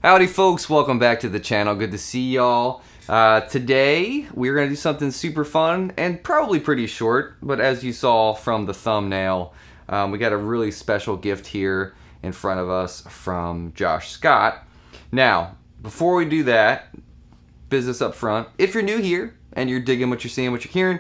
Howdy folks, welcome back to the channel. Good to see y'all. Today we're going to do something super fun and probably pretty short, but as you saw from the thumbnail, we got a really special gift here in front of us from Josh Scott. Now, before we do that, business up front, if you're new here and you're digging what you're seeing, what you're hearing,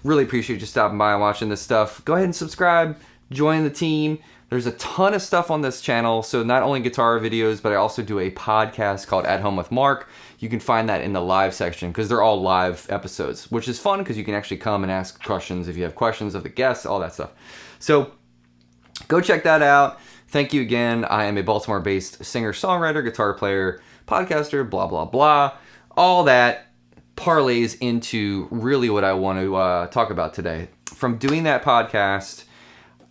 really appreciate you stopping by and watching this stuff. Go ahead and subscribe, join the team. There's a ton of stuff on this channel, so not only guitar videos, but I also do a podcast called At Home with Mark. You can find that in the live section because they're all live episodes, which is fun because you can actually come and ask questions if you have questions of the guests, all that stuff. So go check that out. Thank you again. I am a Baltimore-based singer-songwriter, guitar player, podcaster, blah, blah, blah. All that parlays into really what I want to talk about today. From doing that podcast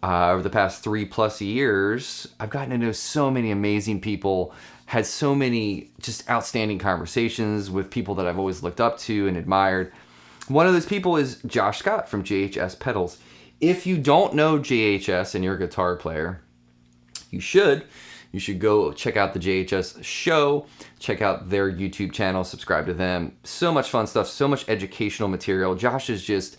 over the past 3+ years, I've gotten to know so many amazing people, had so many just outstanding conversations with people that I've always looked up to and admired. One of those people is Josh Scott from JHS Pedals. If you don't know JHS and you're a guitar player, you should. You should go check out the JHS show, check out their YouTube channel, subscribe to them. So much fun stuff, so much educational material. Josh is just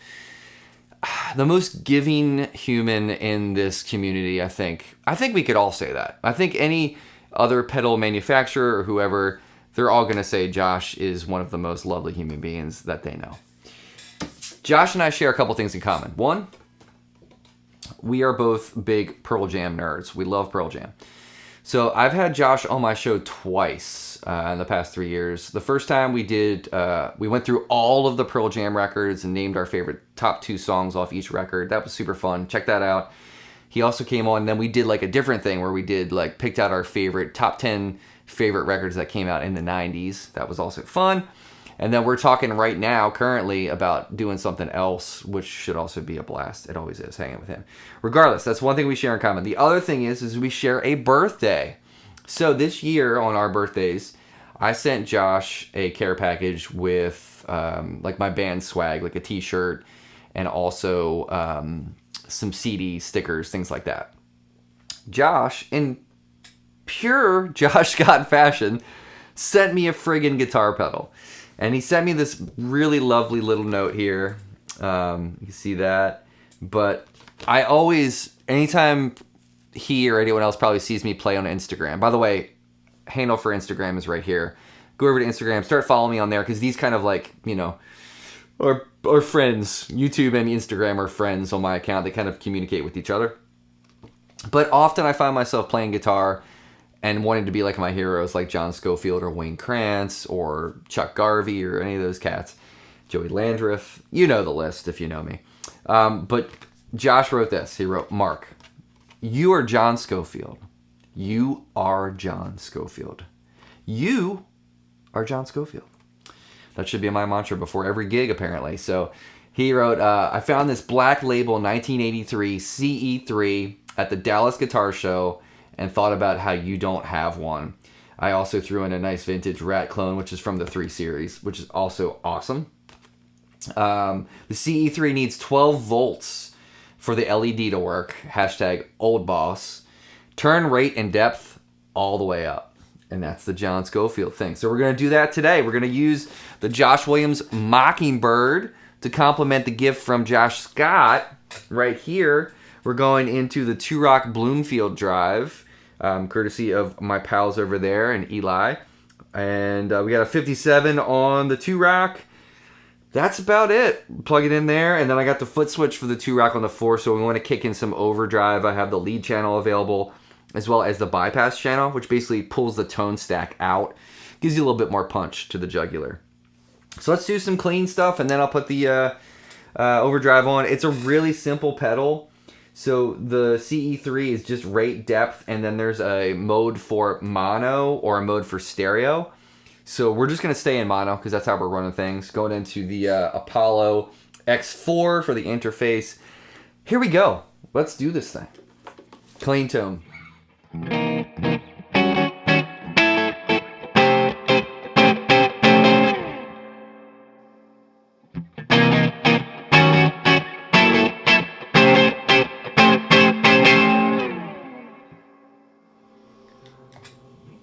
the most giving human in this community, I think. I think we could all say that. I think any other pedal manufacturer or whoever, they're all going to say Josh is one of the most lovely human beings that they know. Josh and I share a couple things in common. One, we are both big Pearl Jam nerds. We love Pearl Jam. So I've had Josh on my show twice in the past 3 years. The first time we did, we went through all of the Pearl Jam records and named our favorite top 2 songs off each record. That was super fun. Check that out. He also came on, and then we did like a different thing where we did like picked out our favorite top 10 favorite records that came out in the 90s. That was also fun. And then we're talking right now, currently, about doing something else, which should also be a blast. It always is, hanging with him. Regardless, that's one thing we share in common. The other thing is we share a birthday. So this year, on our birthdays, I sent Josh a care package with like my band swag, like a t-shirt, and also some CD stickers, things like that. Josh, in pure Josh Scott fashion, sent me a friggin' guitar pedal. And he sent me this really lovely little note here. You can see that. But I always, anytime he or anyone else probably sees me play on Instagram. By the way, handle for Instagram is right here. Go over to Instagram, start following me on there, because these kind of like, you know, are friends. YouTube and Instagram are friends on my account. They kind of communicate with each other. But often I find myself playing guitar and wanting to be like my heroes, like John Scofield or Wayne Krantz or Chuck Garvey or any of those cats. Joey Landreth. You know the list if you know me. But Josh wrote this. He wrote, "Mark, you are John Scofield. You are John Scofield. You are John Scofield." That should be my mantra before every gig, apparently. So he wrote, "I found this Black Label 1983 CE3 at the Dallas Guitar Show and thought about how you don't have one. I also threw in a nice vintage Rat clone, which is from the 3 series, which is also awesome. The CE3 needs 12 volts for the LED to work. Hashtag old boss. Turn rate and depth all the way up." And that's the John Scofield thing. So we're going to do that today. We're going to use the Josh Williams Mockingbird to complement the gift from Josh Scott right here. We're going into the Two Rock Bloomfield Drive, courtesy of my pals over there and Eli. And we got a 57 on the Two Rock. That's about it. Plug it in there. And then I got the foot switch for the Two Rock on the 4. So we want to kick in some overdrive. I have the lead channel available, as well as the bypass channel, which basically pulls the tone stack out. Gives you a little bit more punch to the jugular. So let's do some clean stuff, and then I'll put the overdrive on. It's a really simple pedal. So the CE3 is just rate, depth, and then there's a mode for mono or a mode for stereo. So we're just going to stay in mono because that's how we're running things. Going into the Apollo X4 for the interface. Here we go. Let's do this thing. Clean tone.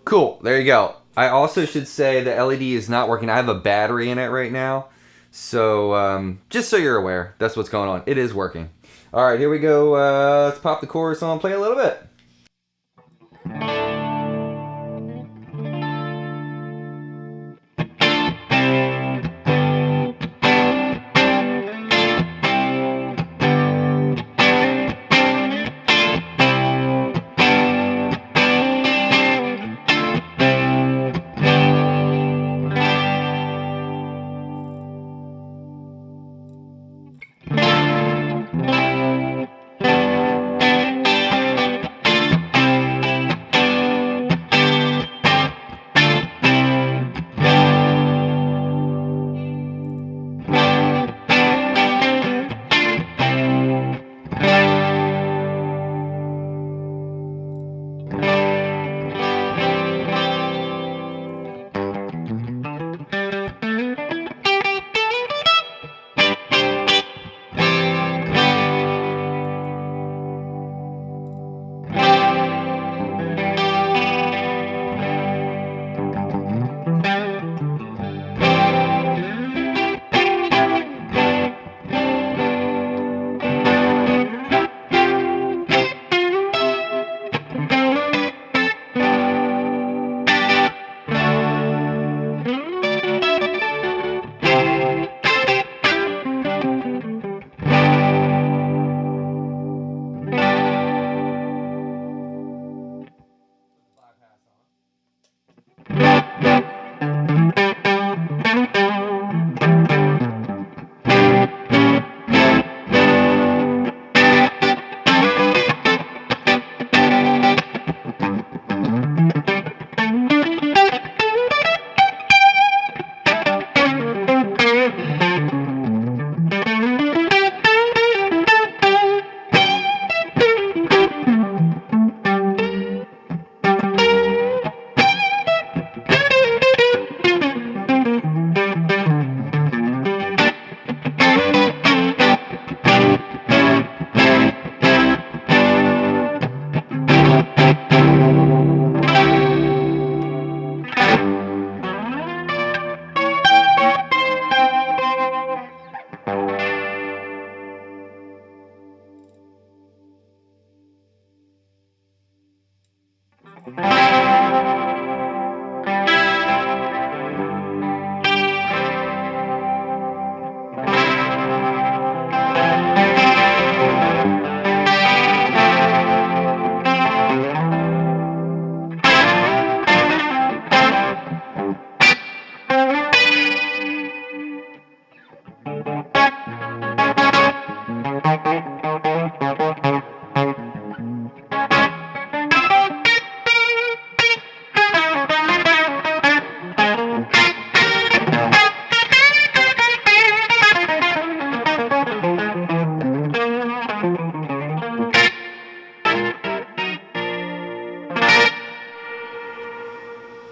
Cool. There you go. I also should say the LED is not working. I have a battery in it right now. So just so you're aware, that's what's going on. It is working. All right, here we go. Let's pop the chorus on, play a little bit.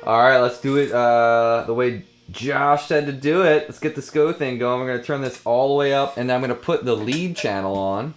All right, let's do it the way Josh said to do it. Let's get the SCO thing going. We're going to turn this all the way up, and I'm going to put the lead channel on.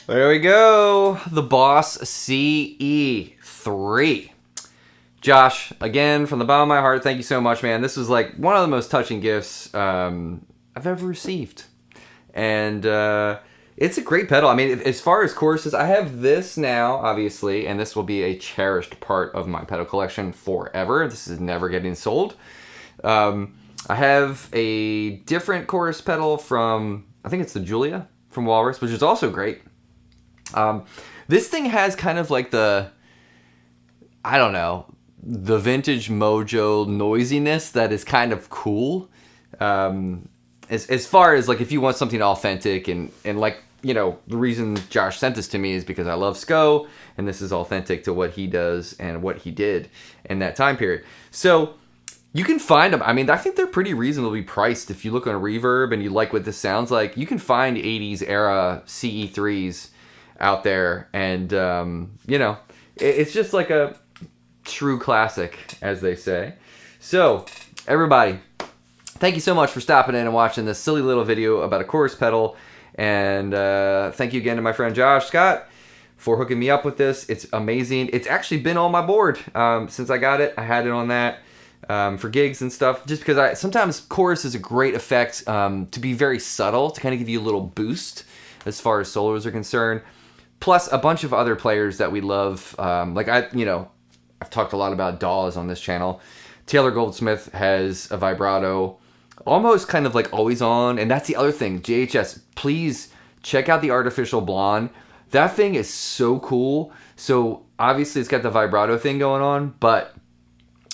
There we go. The Boss CE3. Josh, again, from the bottom of my heart, thank you so much, man. This was like one of the most touching gifts I've ever received. And it's a great pedal. I mean, as far as choruses, I have this now, obviously, and this will be a cherished part of my pedal collection forever. This is never getting sold. I have a different chorus pedal from, I think it's the Julia from Walrus, which is also great. This thing has kind of like the, I don't know, the vintage mojo noisiness that is kind of cool. As far as like if you want something authentic and like, you know, the reason Josh sent this to me is because I love SCO and this is authentic to what he does and what he did in that time period. So you can find them. I mean, I think they're pretty reasonably priced. If you look on Reverb and you like what this sounds like, you can find 80s era CE3s out there. And, you know, it's just like a true classic, as they say. So, everybody, thank you so much for stopping in and watching this silly little video about a chorus pedal. And thank you again to my friend Josh Scott for hooking me up with this. It's amazing. It's actually been on my board since I got it. I had it on that for gigs and stuff, just because sometimes chorus is a great effect to be very subtle, to kind of give you a little boost as far as solos are concerned. Plus a bunch of other players that we love. Like I've talked a lot about DAWs on this channel. Taylor Goldsmith has a vibrato, almost kind of like always on. And that's the other thing. JHS, please check out the Artificial Blonde. That thing is so cool. So obviously it's got the vibrato thing going on, but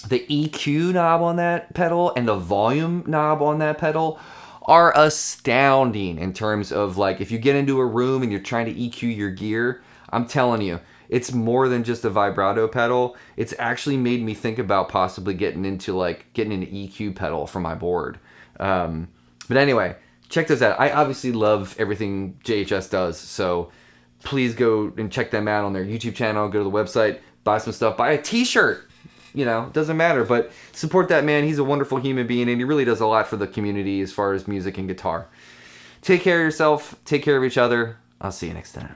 the EQ knob on that pedal and the volume knob on that pedal are astounding in terms of like if you get into a room and you're trying to EQ your gear, I'm telling you, it's more than just a vibrato pedal. It's actually made me think about possibly getting an EQ pedal for my board. But anyway, check this out. I obviously love everything JHS does, so please go and check them out on their YouTube channel. Go to the website, buy some stuff, buy a t-shirt. You know, it doesn't matter, but support that man. He's a wonderful human being, and he really does a lot for the community as far as music and guitar. Take care of yourself. Take care of each other. I'll see you next time.